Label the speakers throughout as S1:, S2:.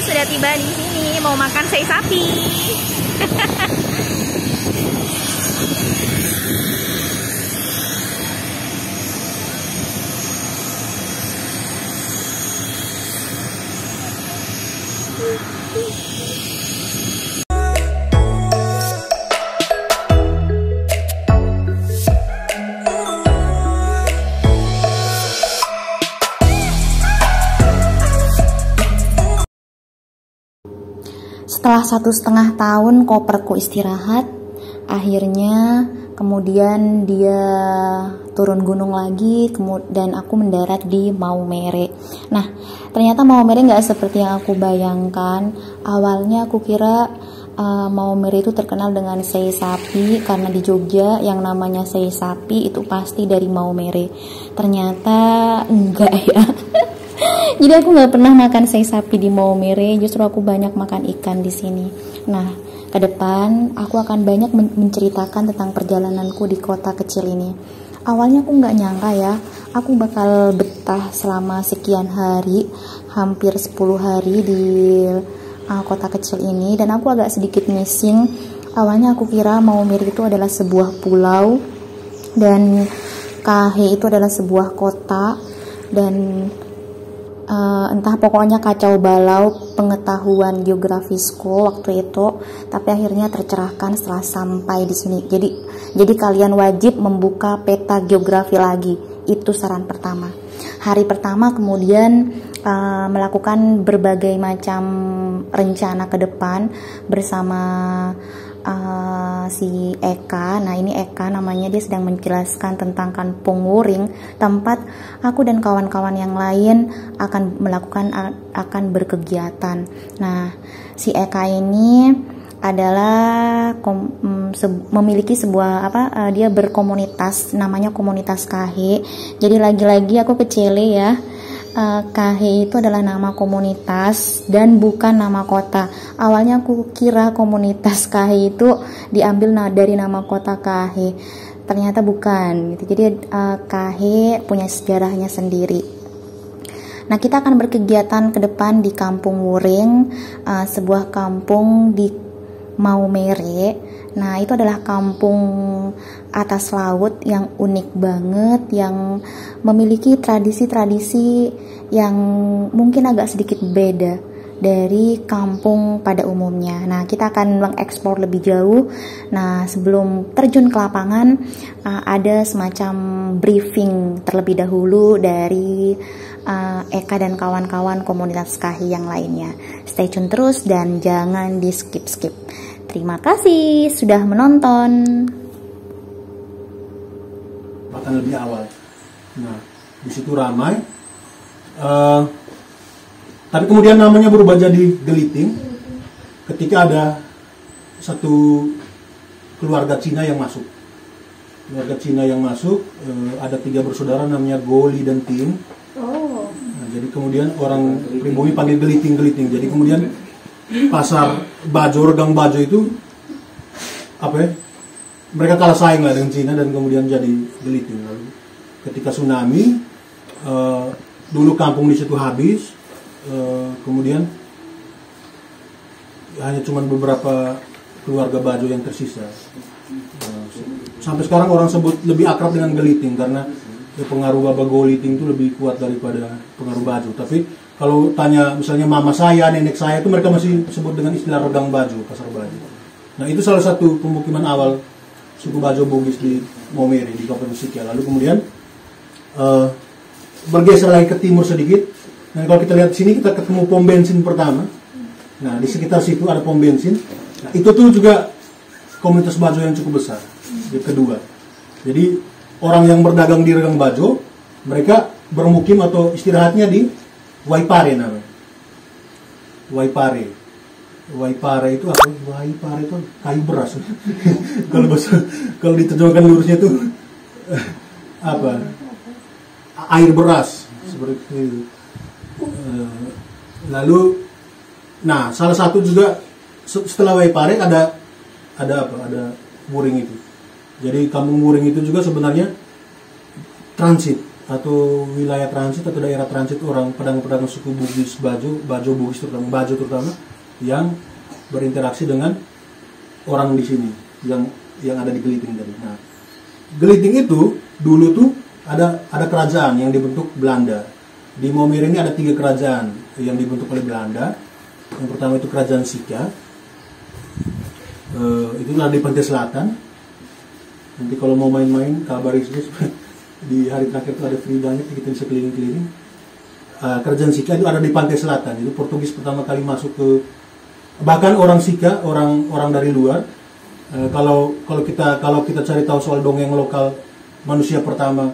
S1: sudah tiba di sini mau makan sei sapi.
S2: Setelah 1,5 tahun koperku istirahat, akhirnya kemudian dia turun gunung lagi, dan aku mendarat di Maumere. Nah, ternyata Maumere nggak seperti yang aku bayangkan. Awalnya aku kira Maumere itu terkenal dengan sei sapi, karena di Jogja yang namanya sei sapi itu pasti dari Maumere. Ternyata enggak ya. Jadi aku nggak pernah makan sei sapi di Maumere, justru aku banyak makan ikan di sini. Nah, ke depan aku akan banyak menceritakan tentang perjalananku di kota kecil ini. Awalnya aku nggak nyangka ya, aku bakal betah selama sekian hari, hampir 10 hari di kota kecil ini, dan aku agak sedikit missing. Awalnya aku kira Maumere itu adalah sebuah pulau, dan Kahe itu adalah sebuah kota, dan entah pokoknya kacau balau pengetahuan geografisku waktu itu, tapi akhirnya tercerahkan setelah sampai di sini. Jadi kalian wajib membuka peta geografi lagi. Itu saran pertama. Hari pertama kemudian melakukan berbagai macam rencana ke depan bersama si Eka. Nah, ini Eka namanya, dia sedang menjelaskan tentang Kampung Wuring, tempat aku dan kawan-kawan yang lain akan berkegiatan. Nah, si Eka ini adalah memiliki sebuah dia berkomunitas, namanya komunitas Kahe. Jadi lagi-lagi aku kecele ya. Kahe itu adalah nama komunitas dan bukan nama kota. Awalnya aku kira komunitas Kahe itu diambil dari nama kota Kahe. Ternyata bukan gitu. Jadi Kahe punya sejarahnya sendiri. Nah, kita akan berkegiatan ke depan di Kampung Wuring, sebuah kampung di Maumere. Nah, itu adalah kampung atas laut yang unik banget, yang memiliki tradisi-tradisi yang mungkin agak sedikit beda dari kampung pada umumnya. Nah, kita akan mengeksplor lebih jauh. Nah, sebelum terjun ke lapangan, ada semacam briefing terlebih dahulu dari Eka dan kawan-kawan komunitas Kahe yang lainnya. Stay tune terus dan jangan di skip-skip. Terima kasih sudah menonton.
S3: Bahkan lebih awal. Nah, di situ ramai. Tapi kemudian namanya berubah jadi Geliting ketika ada satu keluarga Cina yang masuk. Keluarga Cina yang masuk, ada 3 bersaudara namanya Goli dan Ting. Nah, jadi kemudian orang pribumi panggil Geliting. Jadi kemudian pasar Bajo, Regang Bajo itu mereka kalah saing lah dengan Cina dan kemudian jadi Geliting. Lalu ketika tsunami, dulu kampung di situ habis, kemudian hanya cuma beberapa keluarga Bajo yang tersisa. Sampai sekarang orang sebut lebih akrab dengan Geliting karena pengaruh Baba Goliting itu lebih kuat daripada pengaruh Bajo. Tapi kalau tanya misalnya mama saya, nenek saya, itu mereka masih sebut dengan istilah Regang Bajo, pasar Bajo. Nah, itu salah satu pemukiman awal suku Bajo Bugis di Maumere, di Kabupaten Sikia. Lalu kemudian bergeser lagi ke timur sedikit. Nah, kalau kita lihat sini, kita ketemu pom bensin pertama. Nah, di sekitar situ ada pom bensin. Nah, itu tuh juga komunitas Bajo yang cukup besar. Yang kedua. Jadi, orang yang berdagang di Regang Bajo, mereka bermukim atau istirahatnya di Waipare namanya. Waipare itu apa? Waipare itu kayu beras. kalau diterjemahkan lurusnya itu air beras seperti itu. Lalu, nah salah satu juga setelah Waipare ada Wuring itu. Jadi kampung Wuring itu juga sebenarnya transit atau wilayah transit atau daerah transit orang pedagang-pedagang suku Bugis Bajo Bugis terutama Bajo terutama yang berinteraksi dengan orang di sini yang ada di Geliting tadi. Nah, Geliting itu dulu tuh ada kerajaan yang dibentuk Belanda. Di Maumere ini ada 3 kerajaan yang dibentuk oleh Belanda. Yang pertama itu kerajaan Sika. Itu ada di pantai selatan. Nanti kalau mau main-main kabari di hari terakhir itu ada free banget, kita bisa keliling-keliling. Kerajaan Sika itu ada di pantai selatan. Itu Portugis pertama kali masuk ke, bahkan orang Sika, orang dari luar. Kalau kita cari tahu soal dongeng lokal manusia pertama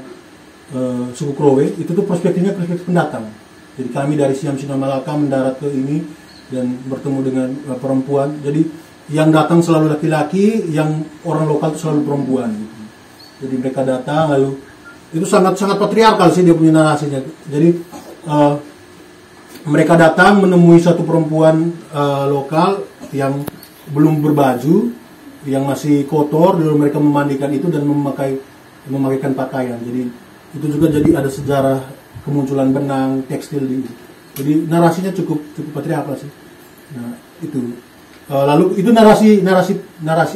S3: suku Krowe, itu tuh perspektifnya perspektif pendatang. Jadi kami dari Siam Sina Malaka mendarat ke ini dan bertemu dengan perempuan. Jadi yang datang selalu laki-laki, yang orang lokal itu selalu perempuan. Gitu. Jadi mereka datang lalu itu sangat patriarkal sih dia punya narasinya. Jadi mereka datang menemui satu perempuan lokal yang belum berbaju, yang masih kotor, lalu mereka memandikan itu dan memakaikan pakaian. Jadi itu juga jadi ada sejarah kemunculan benang tekstil di. Jadi narasinya cukup patriarkal sih. Nah itu lalu itu narasi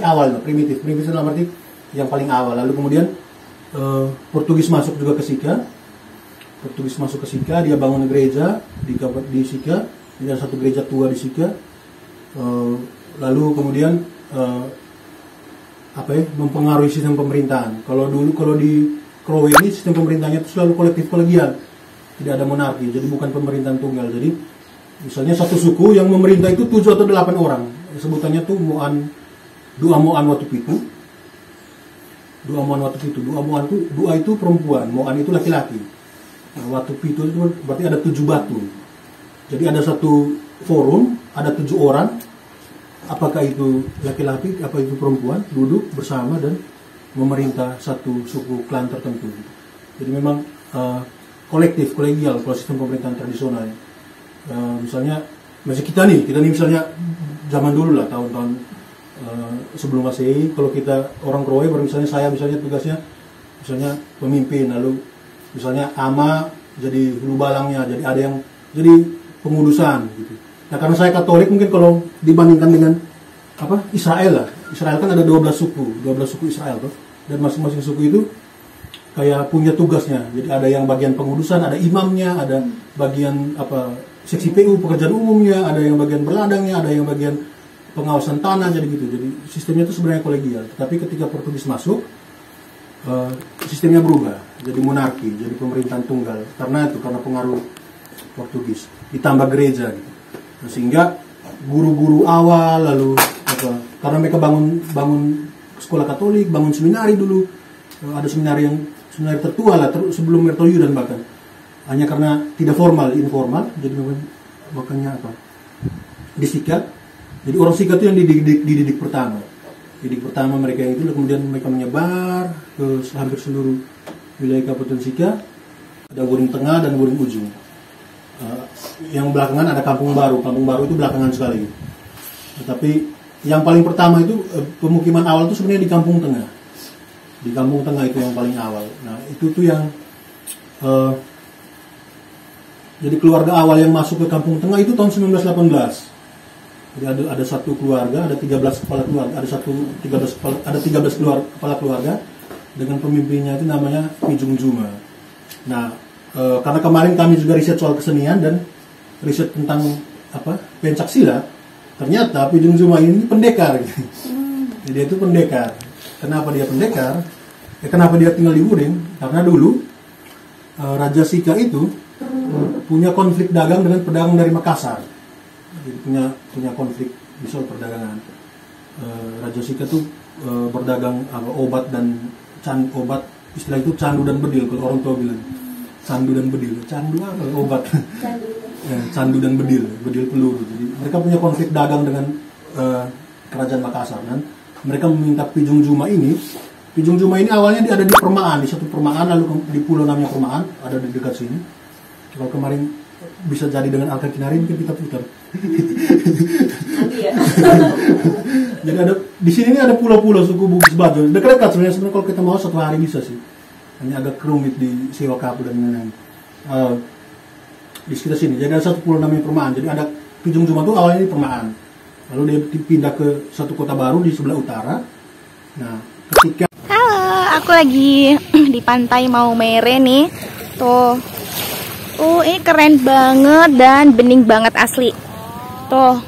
S3: awal, primitif dalam arti yang paling awal. Lalu kemudian Portugis masuk juga ke Sika. Dia bangun gereja di Sika. Ada satu gereja tua di Sika. Lalu kemudian mempengaruhi sistem pemerintahan. Kalau di Krowe ini sistem pemerintahnya itu selalu kolektif kolegial, tidak ada monarki, jadi bukan pemerintahan tunggal. Jadi misalnya satu suku yang memerintah itu 7 atau 8 orang, sebutannya tuh Dua Moan Watu Pitu. Dua itu perempuan, Moan itu laki-laki. Nah, Watu Pitu itu berarti ada 7 batu. Jadi ada satu forum, ada 7 orang. Apakah itu laki-laki, apa itu perempuan, duduk bersama dan memerintah satu suku klan tertentu. Jadi memang kolektif, kolegial kalau sistem pemerintahan tradisional. Misalnya kita nih misalnya zaman dulu lah, tahun-tahun sebelum Masehi, kalau kita orang Krowe, misalnya saya tugasnya misalnya pemimpin, lalu misalnya ama jadi hulu balangnya, jadi ada yang jadi pengudusan gitu. Nah karena saya Katolik, mungkin kalau dibandingkan dengan Israel lah. Israel kan ada 12 suku Israel tuh. Dan masing-masing suku itu kayak punya tugasnya. Jadi ada yang bagian pengudusan, ada imamnya, ada bagian seksi PU pekerjaan umumnya, ada yang bagian berladangnya, ada yang bagian pengawasan tanah, jadi gitu. Jadi sistemnya itu sebenarnya kolegial. Tapi ketika Portugis masuk, sistemnya berubah, jadi monarki, jadi pemerintahan tunggal. Karena pengaruh Portugis. Ditambah gereja gitu. Nah, sehingga guru-guru awal lalu karena mereka bangun sekolah Katolik, bangun seminari dulu. Ada seminari tertua lah, sebelum Mertoyu dan bahkan. Hanya karena tidak formal, informal, jadi makanya di Sika. Jadi orang Sika itu yang dididik pertama. Didik pertama mereka yang itu, kemudian mereka menyebar ke hampir seluruh wilayah Kabupaten Sika. Ada Wuring Tengah dan Wuring Ujung. Yang belakangan ada Kampung Baru. Kampung Baru itu belakangan sekali. Tetapi yang paling pertama itu pemukiman awal itu sebenarnya di Kampung Tengah. Di Kampung Tengah itu yang paling awal. Nah itu tuh yang jadi keluarga awal yang masuk ke Kampung Tengah itu tahun 1918. Jadi ada satu keluarga, ada 13 kepala keluarga, ada 13 kepala keluarga dengan pemimpinnya itu namanya Pijung Juma. Nah karena kemarin kami juga riset soal kesenian dan riset tentang pencak silat. Ternyata Pijung Juma ini pendekar gitu. Jadi dia itu pendekar. Kenapa dia pendekar? Kenapa dia tinggal di Wuring? Karena dulu Raja Sika itu punya konflik dagang dengan pedagang dari Makassar. Jadi punya konflik di soal perdagangan. Raja Sika itu berdagang obat dan obat, istilah itu candu dan bedil kalau orang tua bilang. Candu dan bedil. Candu apa? Obat. Candu dan bedil peluru. Jadi mereka punya konflik dagang dengan kerajaan Makassar dan mereka meminta Pijung Juma ini. Pijung Juma ini awalnya dia ada di Permaan, di satu Permaan, lalu di pulau namanya Permaan, ada di dekat sini. Kalau kemarin bisa jadi dengan Alka Kinari mungkin kita putar. Jadi ada di sini ada pulau-pulau suku Bugis Bajo. Dekat-dekat sebenarnya kalau kita mau 1 hari bisa sih. hanya agak rumit di Siwakapu dan lain-lain. Di sekitar sini. Jadi ada satu pulau namanya Permaan. Jadi ada Pijung Juma itu awalnya di Permaan. Lalu dia pindah ke satu kota baru di sebelah utara. Nah, ketika
S1: Halo, aku lagi di pantai Maumere nih. Tuh. Ini keren banget dan bening banget asli. Tuh.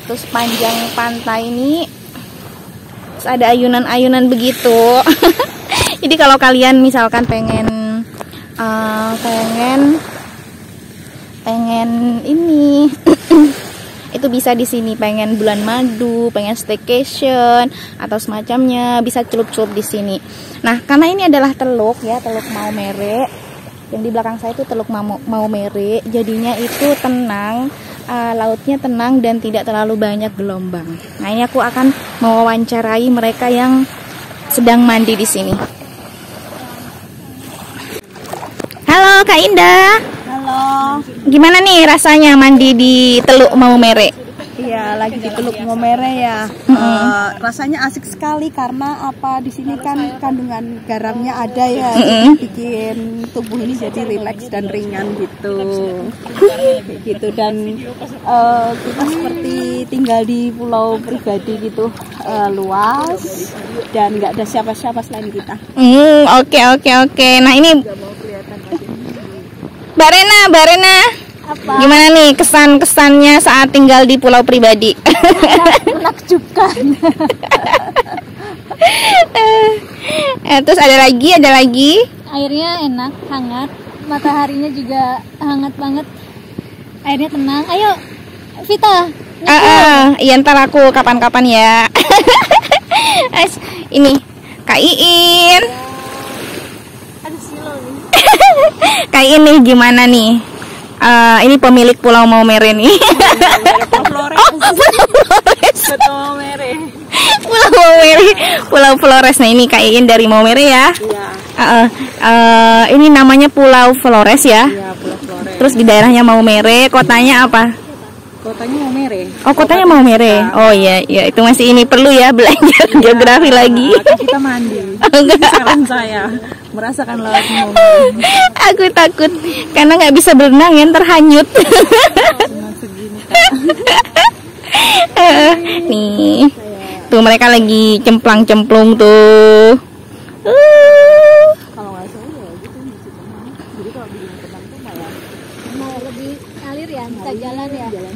S1: Terus panjang pantai ini. Terus ada ayunan-ayunan begitu. Jadi kalau kalian misalkan pengen ini itu bisa di sini, pengen bulan madu, pengen staycation atau semacamnya, bisa celup-celup di sini. Nah, karena ini adalah teluk ya, Teluk Maumere. Yang di belakang saya itu Teluk Maumere, jadinya itu tenang, lautnya tenang dan tidak terlalu banyak gelombang. Nah, ini aku akan mewawancarai mereka yang sedang mandi di sini. Halo Kak Indah.
S4: Halo.
S1: Gimana nih rasanya mandi di Teluk Maumere?
S4: Iya, lagi di Teluk Maumere ya. Rasanya asik sekali karena apa, di sini kan kandungan garamnya ada ya, bikin tubuh ini jadi rileks dan ringan gitu. Gitu dan kita seperti tinggal di pulau pribadi gitu, luas dan nggak ada siapa-siapa selain kita.
S1: Oke. Nah ini Mbak Rena.
S4: Apa?
S1: Gimana nih kesan-kesannya saat tinggal di pulau pribadi?
S4: Menakjubkan.
S1: Terus ada lagi.
S5: Airnya enak, hangat, mataharinya juga hangat banget, airnya tenang. Ayo Vita,
S1: Iya ntar aku kapan-kapan ya. Ini Kak Iin. Kak Iin nih gimana nih? Ini pemilik Pulau Maumere nih. Pulau Flores. Nah ini Kak Iin dari Maumere ya. Ini namanya Pulau Flores ya.
S4: Iya, Pulau Flores.
S1: Terus di daerahnya Maumere, kotanya apa?
S4: Kotanya Maumere.
S1: Oh, kotanya Maumere. Oh iya, itu masih ini perlu ya belajar geografi lagi.
S4: Kita mandi.
S1: Enggak.
S4: Saran saya merasakan laut Maumere.
S1: Aku takut karena nggak bisa berenang ya, terhanyut.
S4: Cuma segini.
S1: Nih, tuh mereka lagi cemplang-cemplung tuh.
S4: Kalau nggak salah ya gitu masih tenang. Jadi kalau bikin tenang tuh malah
S5: mau lebih ngalir ya, bisa jalan ya.
S4: jalan